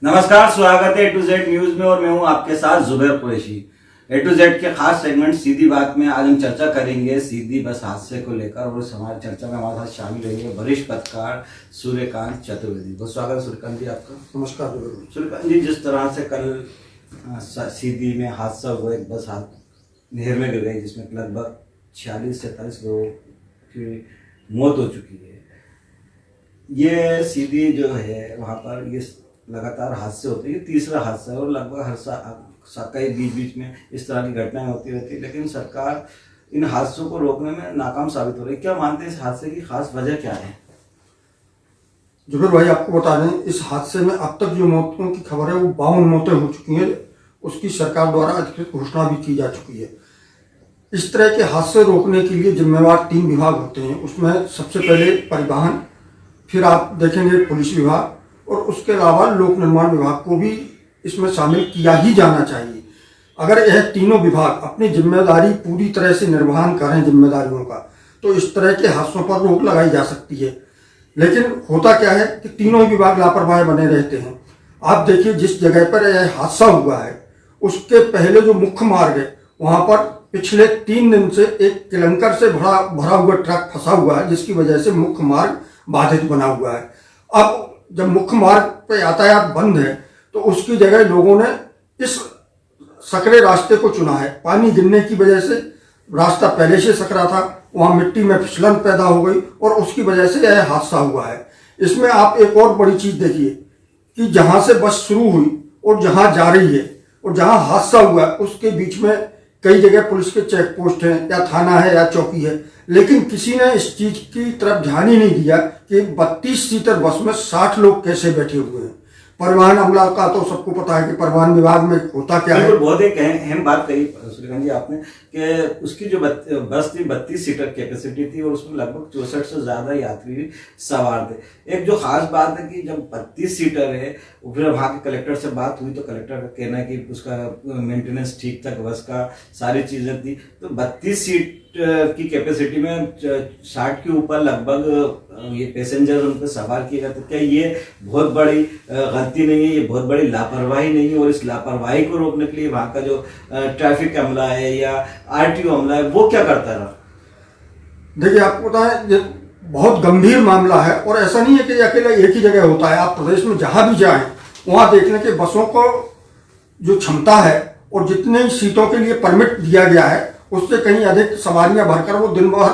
नमस्कार, स्वागत है A to Z न्यूज में और मैं हूं आपके साथ Zubair Qureshi. A to Z के खास सेगमेंट सीधी बात में आज हम चर्चा करेंगे सीधी बस हादसे को लेकर और इस हमारी चर्चा में हमारे साथ शामिल होंगे वरिष्ठ पत्रकार सूर्यकांत चतुर्वेदी। बहुत स्वागत है सूर्यकांत जी आपका। नमस्कार सूर्यकांत जी, जिस तरह से कल सीधी में हादसा हुआ, एक बस नहर में गिर गई जिसमें लगभग 46-47 लोगों की मौत हो चुकी है। ये सीधी जो है वहाँ पर ये लगातार हादसे होते हैं, ये तीसरा हादसा है और लगभग हर कई बीच में इस तरह की घटनाएं होती रहती है, लेकिन सरकार इन हादसों को रोकने में नाकाम साबित हो रही है। क्या मानते हैं इस हादसे की खास वजह क्या है? जुबैर भाई, आपको बता दें, इस हादसे में अब तक जो मौतों की खबर है वो 52 मौतें हो चुकी हैं। उसकी सरकार द्वारा अधिकृत घोषणा भी की जा चुकी है। इस तरह के हादसे रोकने के लिए जिम्मेवार 3 विभाग होते हैं। उसमें सबसे पहले परिवहन, फिर आप देखेंगे पुलिस विभाग और उसके अलावा लोक निर्माण विभाग को भी इसमें शामिल किया ही जाना चाहिए। अगर यह तीनों विभाग अपनी जिम्मेदारी पूरी तरह से निर्वहन करें जिम्मेदारियों का, तो इस तरह के हादसों पर रोक लगाई जा सकती है। लेकिन होता क्या है कि तीनों विभाग लापरवाह बने रहते हैं। आप देखिए, जिस जगह पर यह हादसा हुआ है उसके पहले जो मुख्य मार्ग है वहां पर पिछले 3 दिन से एक क्लंकर से भरा हुआ ट्रक फंसा हुआ है, जिसकी वजह से मुख्य मार्ग बाधित बना हुआ है। अब जब मुख्य मार्ग पर यातायात बंद है तो उसकी जगह लोगों ने इस सकरे रास्ते को चुना है। पानी गिरने की वजह से रास्ता पहले से सकरा था, वहां मिट्टी में फिसलन पैदा हो गई और उसकी वजह से यह हादसा हुआ है। इसमें आप एक और बड़ी चीज देखिए कि जहां से बस शुरू हुई और जहां जा रही है और जहां हादसा हुआ है उसके बीच में कई जगह पुलिस के चेक पोस्ट हैं या थाना है या चौकी है, लेकिन किसी ने इस चीज की तरफ ध्यान ही नहीं दिया कि 32 सीटर बस में 60 लोग कैसे बैठे हुए हैं। परिवहन अमला का तो सबको पता है कि परिवहन विभाग में होता क्या है। बहुत एक अहम बात कही सूर्यकांत जी आपने कि उसकी जो बस थी 32 सीटर कैपेसिटी थी और उसमें लगभग 64 से ज्यादा यात्री सवार थे। एक जो खास बात है कि जब 32 सीटर है, फिर वहाँ के कलेक्टर से बात हुई तो कलेक्टर का कहना है कि उसका मेंटेनेंस ठीक था, बस का सारी चीजें थी, तो 32 सीट की कैपेसिटी में 60 के ऊपर लगभग ये पैसेंजर उन पर सवार किए गए। तो क्या ये बहुत बड़ी गलती नहीं है, ये बहुत बड़ी लापरवाही नहीं है? और इस लापरवाही को रोकने के लिए वहाँ का जो ट्रैफिक अमला है या आरटीओ अमला है वो क्या करता रहा? देखिए, आपको पता है ये बहुत गंभीर मामला है और ऐसा नहीं है कि अकेला एक ही जगह होता है। आप प्रदेश में जहां भी जाएं वहां देख लें कि बसों को जो क्षमता है और जितने सीटों के लिए परमिट दिया गया है उससे कहीं अधिक सवारियां भरकर वो दिन भर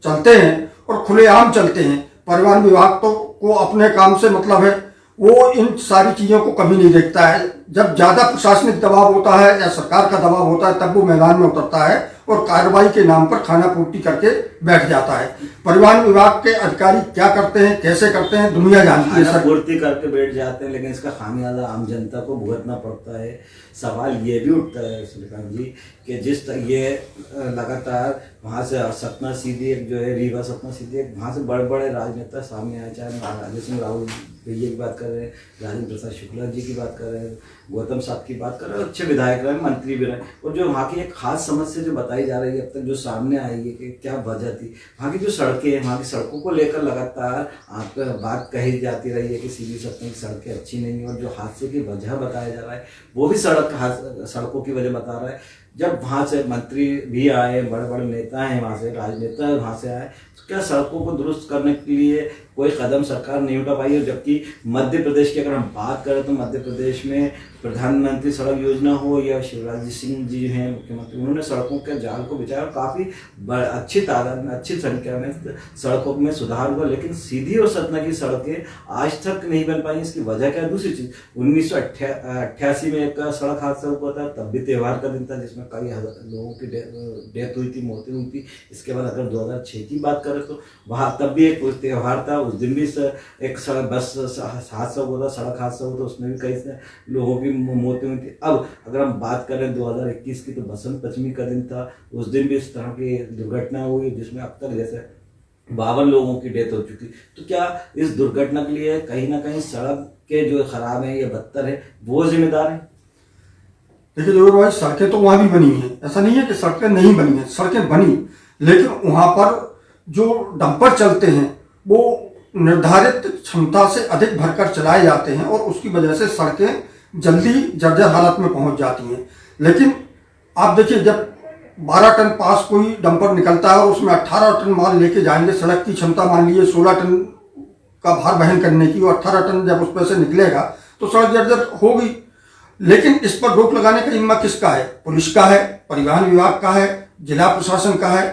चलते हैं और खुलेआम चलते हैं। परिवहन विभाग को अपने काम से मतलब है, वो इन सारी चीजों को कभी नहीं देखता है। जब ज्यादा प्रशासनिक दबाव होता है या सरकार का दबाव होता है तब वो मैदान में उतरता है और कार्रवाई के नाम पर खाना पूर्ति करके बैठ जाता है। परिवहन विभाग के अधिकारी क्या करते हैं, कैसे करते हैं, दुनिया जानती है। खाना पूर्ति करके बैठ जाते हैं, लेकिन इसका खामियाजा आम जनता को भुगतना पड़ता है। सवाल ये भी उठता है सूर्यकांत जी कि जिस तरह ये लगातार वहाँ से सतना सीधी एक जो है रीवा सतना सीधी एक वहाँ से बड़े बड़े राजनेता सामने आए, चाहे राजेश सिंह राहुल भैया की बात कर रहे हैं, राजेंद्र प्रसाद शुक्ला जी की बात कर रहे हैं, गौतम साहब की बात कर रहे हैं, अच्छे विधायक रहे, मंत्री भी रहे। और जो वहाँ की एक खास समस्या जो बताई जा रही है अब तक जो सामने आई है कि क्या वजह थी, वहाँ की जो सड़कें हैं, वहाँ की सड़कों को लेकर लगातार बात कही जाती रही है कि सीधी सतना की सड़कें अच्छी नहीं है और जो हादसे की वजह बताया जा रहा है वो भी सड़कों की वजह बता रहा है। जब वहाँ से मंत्री भी आए, बड़े बड़े नेता हैं वहाँ से, राजनेता वहाँ से आए, तो क्या सड़कों को दुरुस्त करने के लिए कोई कदम सरकार नहीं उठा पाई है? जबकि मध्य प्रदेश की अगर हम बात करें तो मध्य प्रदेश में प्रधानमंत्री सड़क योजना हो या शिवराज सिंह जी हैं मुख्यमंत्री, उन्होंने सड़कों के जाल को बिछाया और काफ़ी अच्छी तादाद में, अच्छी संख्या में सड़कों में सुधार हुआ, लेकिन सीधी और सतना की सड़कें आज तक नहीं बन पाई। इसकी वजह क्या है? दूसरी चीज़, 1988 में एक सड़क हादसा हुआ था, तब भी त्यौहार का दिन था जिसमें कई लोगों की डेथ हुई थी, मौतें हुई थी। इसके बाद अगर 2006 की बात करें तो वहाँ तब भी एक त्यौहार था, उस दिन भी एक सड़क बस हादसा हुआ था, सड़क हादसा हुआ था, उसमें भी कई लोगों की मौतें हुई थी। अब अगर हम बात करें 2021 की तो बसंत पंचमी का दिन था, उस दिन भी इस तरह की दुर्घटना हुई जिसमें अब तक जैसे 52 लोगों की डेथ हो चुकी। तो क्या इस दुर्घटना के लिए कहीं ना कहीं सड़क के जो खराब है या बदतर है वो जिम्मेदार है? देखिए जोर भाई, सड़कें तो वहां भी बनी हैं, ऐसा नहीं है कि सड़कें नहीं बनी हैं, सड़कें बनी, लेकिन वहां पर जो डंपर चलते हैं वो निर्धारित क्षमता से अधिक भरकर चलाए जाते हैं और उसकी वजह से सड़कें जल्दी जर्जर हालत में पहुंच जाती हैं। लेकिन आप देखिए, जब 12 टन पास कोई डंपर निकलता है और उसमें 18 टन माल लेके जाएंगे, सड़क की क्षमता मान लीजिए 16 टन का भार वहन करने की, और 18 टन जब उस पर से निकलेगा तो सड़क जर्जर होगी। लेकिन इस पर रोक लगाने का जिम्मा किसका है? पुलिस का है, परिवहन विभाग का है, जिला प्रशासन का है।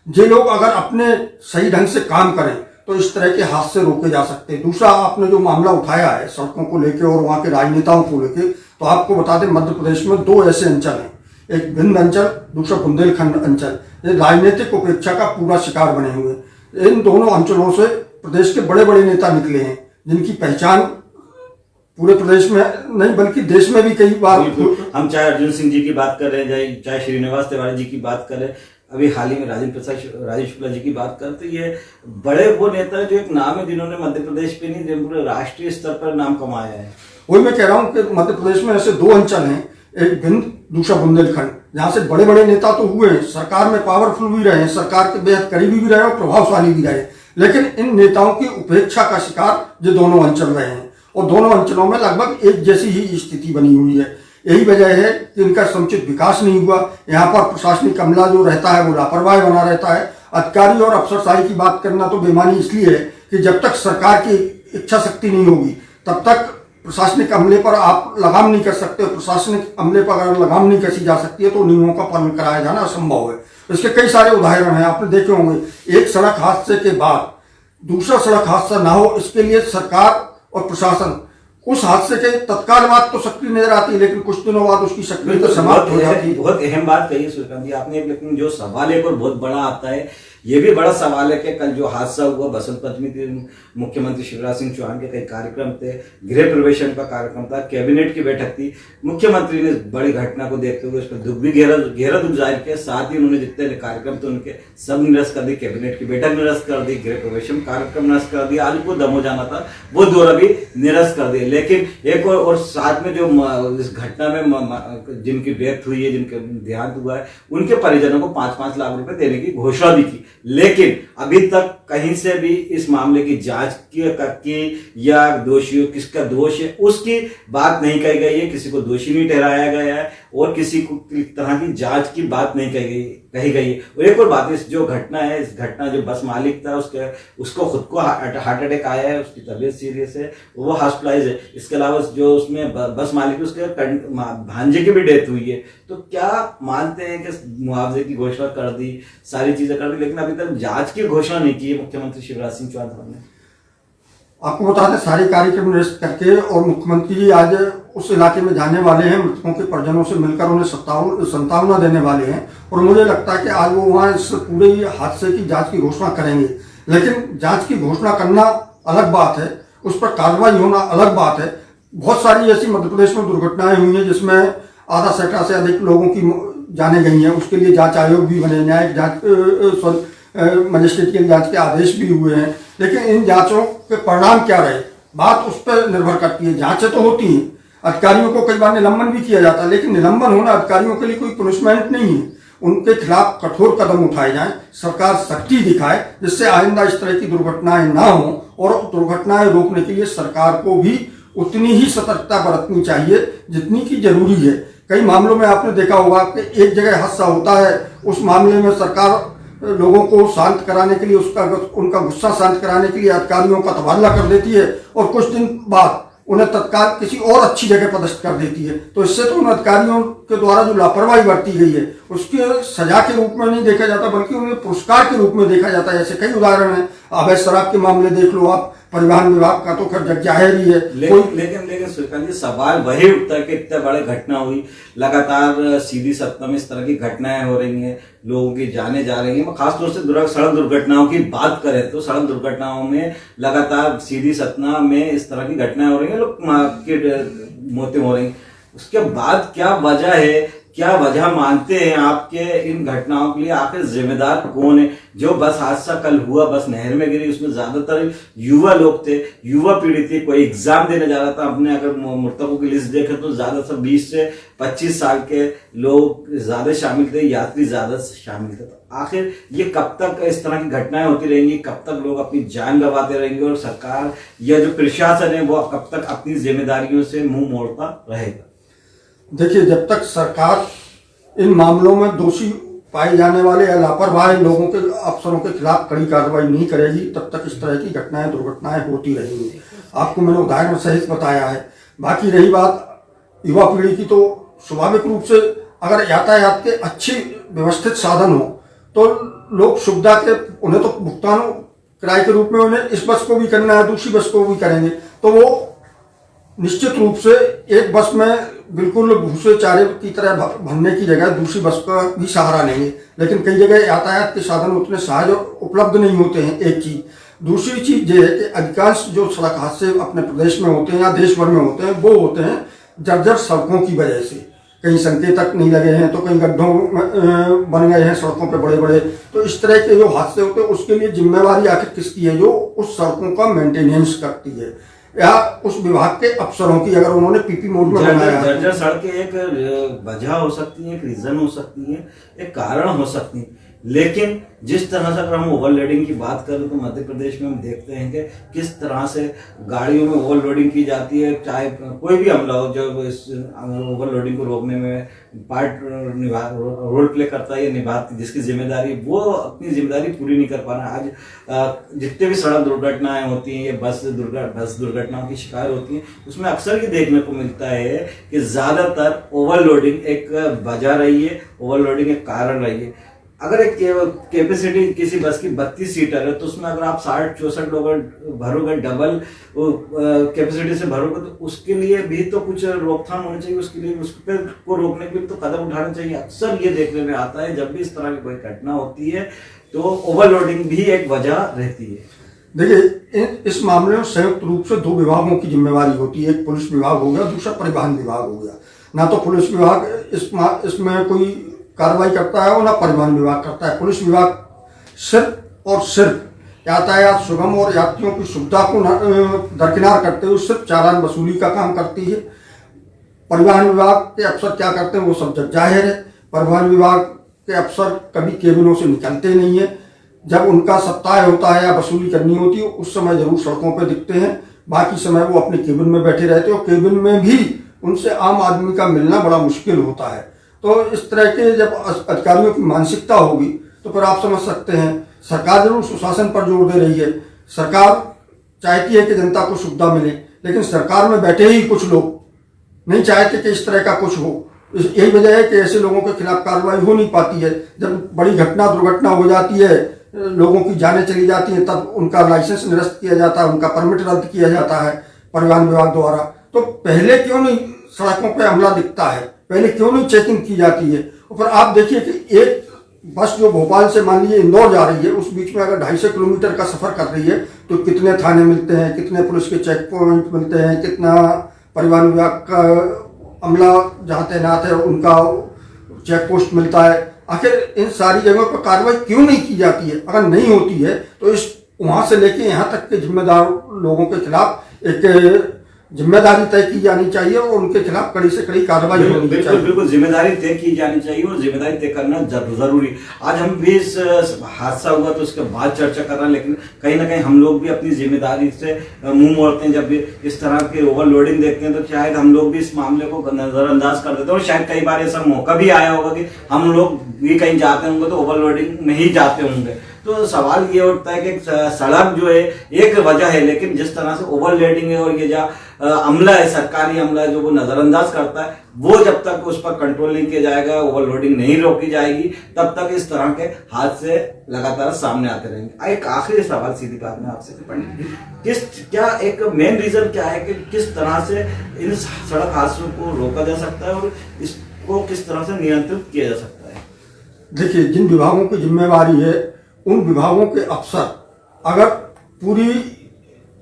ये लोग अगर अपने सही ढंग से काम करें तो इस तरह के हादसे रोके जा सकते हैं। दूसरा, आपने जो मामला उठाया है सड़कों को लेकर और वहां के राजनेताओं को लेकर, तो आपको बता दें मध्य प्रदेश में 2 ऐसे अंचल हैं, एक विंध्य अंचल, दूसरा बुंदेलखंड अंचल। ये राजनीतिक उपेक्षा का पूरा शिकार बने हुए हैं। इन दोनों अंचलों से प्रदेश के बड़े बड़े नेता निकले हैं, जिनकी पहचान पूरे प्रदेश में नहीं बल्कि देश में भी कई बार। हम चाहे अर्जुन सिंह जी की बात कर रहे हैं, चाहे श्रीनिवास तिवारी जी की बात करें, अभी हाल ही में राजेश शुक्ला जी की बात करें, तो ये बड़े वो नेता जो एक नाम है जिन्होंने मध्य प्रदेश पे नहीं पूरे राष्ट्रीय स्तर पर नाम कमाया है। वही मैं कह रहा हूँ कि मध्य प्रदेश में ऐसे 2 अंचल हैं, एक विंध्य, दूसरा बुंदेलखंड, जहां से बड़े बड़े नेता तो हुए हैं, सरकार में पावरफुल भी रहे हैं, सरकार के बेहद करीबी भी रहे और प्रभावशाली भी रहे, लेकिन इन नेताओं की उपेक्षा का शिकार ये दोनों अंचल रहे हैं और दोनों अंचलों में लगभग एक जैसी ही स्थिति बनी हुई है। यही वजह है कि इनका समुचित विकास नहीं हुआ। यहाँ पर प्रशासनिक अमला जो रहता है वो लापरवाही बना रहता है। अधिकारी और अफसरशाही की बात करना तो बेमानी इसलिए है कि जब तक सरकार की इच्छा शक्ति नहीं होगी तब तक प्रशासनिक अमले पर आप लगाम नहीं कर सकते। प्रशासनिक अमले पर अगर लगाम नहीं कसी जा सकती है तो नियमों का पालन कराया जाना असंभव है। इसके कई सारे उदाहरण हैं, आपने देखे होंगे। एक सड़क हादसे के बाद दूसरा सड़क हादसा ना हो, इसके लिए सरकार और प्रशासन उस हादसे के तत्काल बाद तो सक्रिय नजर आती है, लेकिन कुछ दिनों बाद उसकी सक्रियता समाप्त हो जाती है। बहुत अहम बात कही सूर्यकांत जी आपने, लेकिन जो सवाल एक और बहुत बड़ा आता है, ये भी बड़ा सवाल है कि कल जो हादसा हुआ बसंत पंचमी के मुख्यमंत्री शिवराज सिंह चौहान के कई कार्यक्रम थे, गृह प्रवेशन का कार्यक्रम था, कैबिनेट की बैठक थी, मुख्यमंत्री ने बड़ी घटना को देखते हुए उस पर दुख भी गहरा दुख जाहिर किया। साथ ही उन्होंने जितने कार्यक्रम थे उनके सब निरस्त कर दी, कैबिनेट की बैठक निरस्त कर दी, गृह प्रवेशन कार्यक्रम निरस्त कर दिया, आज को दमोह जाना था वो दौरा भी निरस्त कर दिया। लेकिन एक और साथ में जो इस घटना में जिनकी डेथ हुई है, जिनके देहांत हुआ है, उनके परिजनों को 5-5 लाख रुपए देने की घोषणा भी की। लेकिन अभी तक कहीं से भी इस मामले की जांच की या दोषियों किसका दोष है उसकी बात नहीं कही गई है, किसी को दोषी नहीं ठहराया गया है और किसी को तरह की जांच की बात नहीं कही गई है। और एक और बात, इस जो घटना है, इस घटना जो बस मालिक था उसको खुद को हार्ट अटैक आया है, उसकी तबीयत सीरियस है, वो हॉस्पिटलाइज है। इसके अलावा जो उसमें बस मालिक उसके भांजे की भी डेथ हुई है। तो क्या मानते हैं कि मुआवजे की घोषणा कर दी, सारी चीजें कर दी, लेकिन अभी तक जांच की घोषणा नहीं की है मुख्यमंत्री शिवराज सिंह चौहान ने। आपको बता दें, सारे कार्यक्रम निरस्त करके और मुख्यमंत्री जी आज उस इलाके में जाने वाले हैं, मृतकों के परिजनों से मिलकर उन्हें सांत्वना देने वाले हैं और मुझे लगता है कि आज वो वहाँ इस पूरे हादसे की जांच की घोषणा करेंगे। लेकिन जांच की घोषणा करना अलग बात है, उस पर कार्रवाई होना अलग बात है। बहुत सारी ऐसी मध्य प्रदेश में दुर्घटनाएं हुई हैं जिसमें आधा सैकड़ा से अधिक लोगों की जाने गई हैं। उसके लिए जांच आयोग भी बने, न्यायिक जांच मजिस्ट्रेटियल जांच के आदेश भी हुए हैं, लेकिन इन जांचों के परिणाम क्या रहे बात उस पर निर्भर करती है। जांचें तो होती हैं, अधिकारियों को कई बार निलंबन भी किया जाता है, लेकिन निलंबन होना अधिकारियों के लिए कोई पनिशमेंट नहीं है। उनके खिलाफ कठोर कदम उठाए जाएं, सरकार सख्ती दिखाए जिससे आइंदा इस तरह की दुर्घटनाएं ना हो और दुर्घटनाएं रोकने के लिए सरकार को भी उतनी ही सतर्कता बरतनी चाहिए जितनी की जरूरी है। कई मामलों में आपने देखा होगा कि एक जगह हादसा होता है, उस मामले में सरकार लोगों को शांत कराने के लिए उनका गुस्सा शांत कराने के लिए अधिकारियों का तबादला कर देती है और कुछ दिन बाद उन्हें तत्काल किसी और अच्छी जगह पदस्थ कर देती है। तो इससे तो उन अधिकारियों के द्वारा जो लापरवाही बरती गई है उसके सजा के रूप में नहीं देखा जाता बल्कि उन्हें पुरस्कार के रूप में देखा जाता है। ऐसे कई उदाहरण हैं, अवैध शराब के मामले देख लो आप, परिवहन विभाग का तो खैर जग जाहिर ही है। लेकिन सूर्यकांत जी सवाल वही उठता है कि इतने बड़े घटना हुई, लगातार सीधी सत्ता में इस तरह की घटनाएं हो रही हैं, लोगों की जाने जा रही हैं। खासतौर से सड़क दुर्घटनाओं की बात करें तो सड़क दुर्घटनाओं में लगातार सीधी सत्ता में इस तरह की घटनाएं हो रही हैं, लोग की मौतें हो रही हैं। उसके बाद क्या वजह है क्या वजह मानते हैं आपके इन घटनाओं के लिए? आखिर जिम्मेदार कौन है? जो बस हादसा कल हुआ, बस नहर में गिरी, उसमें ज्यादातर युवा लोग थे, युवा पीढ़ी थी। कोई एग्जाम देने जा रहा था। अपने अगर मृतकों की लिस्ट देखें तो ज्यादातर 20 से 25 साल के लोग ज्यादा शामिल थे, यात्री ज्यादा शामिल थे। तो आखिर ये कब तक इस तरह की घटनाएं होती रहेंगी? कब तक लोग अपनी जान गंवाते रहेंगे? और सरकार या जो प्रशासन है वो कब तक अपनी जिम्मेदारियों से मुंह मोड़ता रहेगा? देखिए, जब तक सरकार इन मामलों में दोषी पाए जाने वाले या लापरवाह लोगों के अफसरों के खिलाफ कड़ी कार्रवाई नहीं करेगी, तब तक इस तरह की घटनाएं, दुर्घटनाएं होती रहेंगी। आपको मैंने उदाहरण सहित बताया है। बाकी रही बात युवा पीढ़ी की, तो स्वाभाविक रूप से अगर यातायात के अच्छी व्यवस्थित साधन हो तो लोग सुविधा के, उन्हें तो भुगतान किराए के रूप में उन्हें इस बस को भी करना है, दूसरी बस को भी करेंगे, तो वो निश्चित रूप से एक बस में बिल्कुल भूसे चारे की तरह भरने की जगह दूसरी बस का भी सहारा लेंगे। लेकिन कई जगह यातायात के साधन उतने सहज और उपलब्ध नहीं होते हैं, एक चीज। दूसरी चीज ये है कि अधिकांश जो सड़क हादसे अपने प्रदेश में होते हैं या देश भर में होते हैं, वो होते हैं जर्जर सड़कों की वजह से। कहीं संकेतक नहीं लगे हैं, तो कहीं गड्ढों बन गए हैं सड़कों पे बड़े बड़े। तो इस तरह के जो हादसे होते हैं उसके लिए जिम्मेवारी आखिर किसकी है? जो उस सड़कों का मेंटेनेंस करती है या उस विभाग के अफसरों की, अगर उन्होंने पीपी मोड में बनाया। जर्जर सड़कें एक वजह हो सकती है, एक रीजन हो सकती है, एक कारण हो सकती है। लेकिन जिस तरह से अगर हम ओवरलोडिंग की बात करें तो मध्य प्रदेश में हम देखते हैं कि किस तरह से गाड़ियों में ओवरलोडिंग की जाती है। चाहे कोई भी हमला हो, जो इस ओवरलोडिंग को रोकने में पार्ट रोल प्ले करता है या निभाती, जिसकी जिम्मेदारी, वो अपनी जिम्मेदारी पूरी नहीं कर पा रहा। आज जितने भी सड़क दुर्घटनाएं होती हैं या बस दुर्घटनाओं की शिकार होती हैं, उसमें अक्सर ये देखने को मिलता है कि ज्यादातर ओवरलोडिंग एक वजह रही है, ओवरलोडिंग एक कारण रही है। अगर एक कैपेसिटी किसी बस की 32 सीटर है तो उसमें अगर आप 60-64 लोग भरोगे, डबल कैपेसिटी से भरोगे, तो उसके लिए भी तो कुछ रोकथाम होनी चाहिए। उसके लिए उसको रोकने के लिए तो कदम उठाने चाहिए। अक्सर ये देखने में आता है जब भी इस तरह की कोई घटना होती है तो ओवरलोडिंग भी एक वजह रहती है। देखिए, इस मामले में संयुक्त रूप से दो विभागों की जिम्मेवारी होती है। एक पुलिस विभाग हो गया, दूसरा परिवहन विभाग हो गया। ना तो पुलिस विभाग इसमें कोई कार्रवाई करता है और ना परिवहन विभाग करता है। पुलिस विभाग सिर्फ और सिर्फ यातायात सुगम और यात्रियों की सुविधा को दरकिनार करते हुए सिर्फ चालान वसूली का काम करती है। परिवहन विभाग के अफसर क्या करते हैं वो सब जग जाहिर है। परिवहन विभाग के अफसर कभी केबिनों से निकलते नहीं है। जब उनका सप्ताह होता है या वसूली करनी होती है उस समय जरूर सड़कों पर दिखते हैं, बाकी समय वो अपने केबिन में बैठे रहते हैं और केबिन में भी उनसे आम आदमी का मिलना बड़ा मुश्किल होता है। तो इस तरह के जब अधिकारियों की मानसिकता होगी तो फिर आप समझ सकते हैं सरकार जरूर सुशासन पर जोर दे रही है। सरकार चाहती है कि जनता को सुविधा मिले, लेकिन सरकार में बैठे ही कुछ लोग नहीं चाहते कि इस तरह का कुछ हो। यही वजह है कि ऐसे लोगों के खिलाफ कार्रवाई हो नहीं पाती है। जब बड़ी घटना दुर्घटना हो जाती है, लोगों की जानें चली जाती हैं, तब उनका लाइसेंस निरस्त किया जाता है, उनका परमिट रद्द किया जाता है परिवहन विभाग द्वारा। तो पहले क्यों नहीं सड़कों पर हमला दिखता है? पहले क्यों नहीं चेकिंग की जाती है? और फिर आप देखिए कि एक बस जो भोपाल से मान लीजिए इंदौर जा रही है, उस बीच में अगर 250 किलोमीटर का सफर कर रही है तो कितने थाने मिलते हैं, कितने पुलिस के चेक पॉइंट मिलते हैं, कितना परिवहन विभाग का अमला जहाँ तैनात है उनका चेक पोस्ट मिलता है। आखिर इन सारी जगहों पर कार्रवाई क्यों नहीं की जाती है? अगर नहीं होती है तो इस वहां से लेके यहाँ तक के जिम्मेदार लोगों के खिलाफ एक जिम्मेदारी तय की जानी चाहिए और उनके खिलाफ कड़ी से कड़ी कार्रवाई होनी चाहिए। बिल्कुल जिम्मेदारी तय की जानी चाहिए और जिम्मेदारी तय करना जरूरी। आज हम भी इस हादसा हुआ तो उसके बाद चर्चा कर रहे हैं, लेकिन कहीं ना कहीं हम लोग भी अपनी जिम्मेदारी से मुंह मोड़ते हैं। जब भी इस तरह के ओवरलोडिंग देखते हैं तो शायद हम लोग भी इस मामले को नजरअंदाज कर देते हैं। और शायद कई बार ऐसा मौका भी आया होगा कि हम लोग भी कहीं जाते होंगे तो ओवरलोडिंग में ही जाते होंगे। तो सवाल ये उठता है कि सड़क जो है एक वजह है, लेकिन जिस तरह से ओवरलोडिंग है और ये जो अमला है, सरकारी अमला जो वो नजरअंदाज करता है, वो जब तक उस पर कंट्रोल नहीं किया जाएगा, ओवरलोडिंग नहीं रोकी जाएगी, तब तक इस तरह के हादसे लगातार सामने आते रहेंगे। एक आखिरी सवाल सीधी बात में आपसे क्या एक मेन रीजन क्या है कि किस तरह से इन सड़क हादसों को रोका जा सकता है और इसको किस तरह से नियंत्रित किया जा सकता है? देखिए, जिन विभागों की जिम्मेवारी है उन विभागों के अफसर अगर पूरी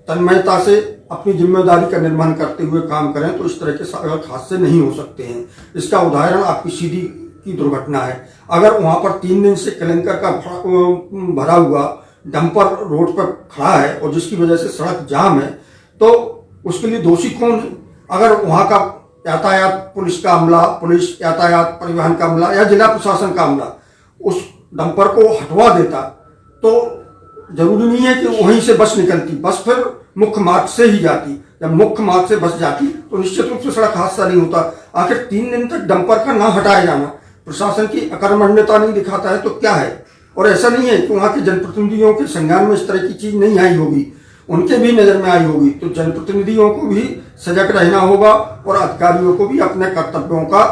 तन्मयता से अपनी जिम्मेदारी का निर्वहन करते हुए काम करें तो इस तरह के सड़क हादसे नहीं हो सकते हैं। इसका उदाहरण आपकी सीधी की दुर्घटना है। अगर वहां पर 3 दिन से क्लैंकर का भरा हुआ डंपर रोड पर खड़ा है और जिसकी वजह से सड़क जाम है, तो उसके लिए दोषी कौन है? अगर वहां का यातायात पुलिस का अमला, पुलिस यातायात परिवहन का अमला या जिला प्रशासन का अमला उस डंपर को हटवा देता तो जरूरी नहीं है कि वहीं से बस निकलती, बस फिर मुख्य मार्ग से ही जाती। जब मुख्य मार्ग से बस जाती तो निश्चित रूप से सड़क हादसा नहीं होता। आखिर 3 दिन तक डंपर का ना हटाया जाना प्रशासन की अकर्मण्यता नहीं दिखाता है तो क्या है? और ऐसा नहीं है कि वहां के जनप्रतिनिधियों के संज्ञान में इस तरह की चीज नहीं आई होगी, उनके भी नजर में आई होगी। तो जनप्रतिनिधियों को भी सजग रहना होगा और अधिकारियों को भी अपने कर्तव्यों का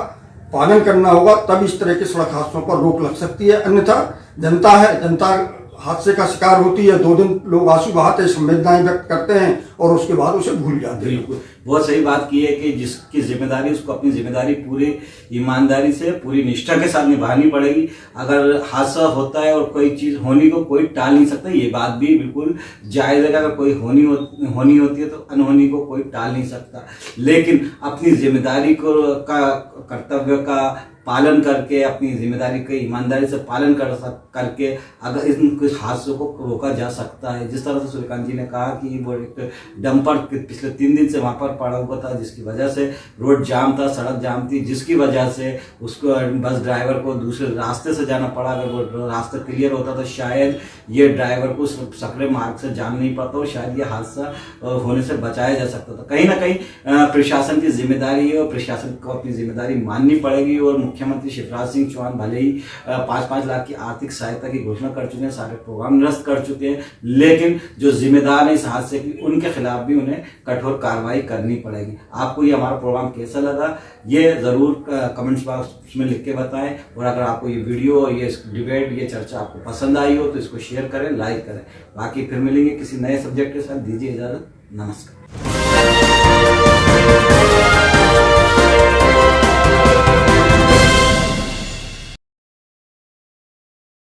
पालन करना होगा, तब इस तरह के सड़क हादसों पर रोक लग सकती है। अन्यथा जनता है, जनता हादसे का शिकार होती है, 2 दिन लोग आंसू बहाते, संवेदनाएं व्यक्त करते हैं और उसके बाद उसे भूल जाते हैं। बिल्कुल, बहुत सही बात की है कि जिसकी जिम्मेदारी, उसको अपनी जिम्मेदारी पूरी ईमानदारी से, पूरी निष्ठा के साथ निभानी पड़ेगी। अगर हादसा होता है और कोई चीज होने को कोई टाल नहीं सकता, ये बात भी बिल्कुल जायज है। अगर कोई होनी होती है तो अनहोनी को कोई टाल नहीं सकता, लेकिन अपनी जिम्मेदारी को कर्तव्य का पालन करके, अपनी जिम्मेदारी के ईमानदारी से पालन करके अगर इन कुछ हादसों को रोका जा सकता है। जिस तरह से सूर्यकांत जी ने कहा कि वो एक डंपर पिछले 3 दिन से वहां पर पड़ा हुआ था, जिसकी वजह से रोड जाम था, सड़क जाम थी, जिसकी वजह से उसको बस ड्राइवर को दूसरे रास्ते से जाना पड़ा। अगर वो रास्ता क्लियर होता तो शायद ये ड्राइवर को सकरे मार्ग से जाना नहीं पड़ता और शायद ये हादसा होने से बचाया जा सकता था। कहीं ना कहीं प्रशासन की जिम्मेदारी है और प्रशासन को अपनी जिम्मेदारी माननी पड़ेगी। और मुख्यमंत्री शिवराज सिंह चौहान भले ही 5-5 लाख की आर्थिक सहायता की घोषणा कर चुके हैं, सारे प्रोग्राम निरस्त कर चुके हैं, लेकिन जो जिम्मेदार है इस हादसे की, उनके खिलाफ भी उन्हें कठोर कार्रवाई करनी पड़ेगी। आपको ये हमारा प्रोग्राम कैसा लगा ये जरूर कमेंट्स बॉक्स में लिख के बताएं। और अगर आपको ये वीडियो, ये डिबेट, ये चर्चा आपको पसंद आई हो तो इसको शेयर करें, लाइक करें। बाकी फिर मिलेंगे किसी नए सब्जेक्ट के साथ। दीजिए इजाजत, नमस्कार।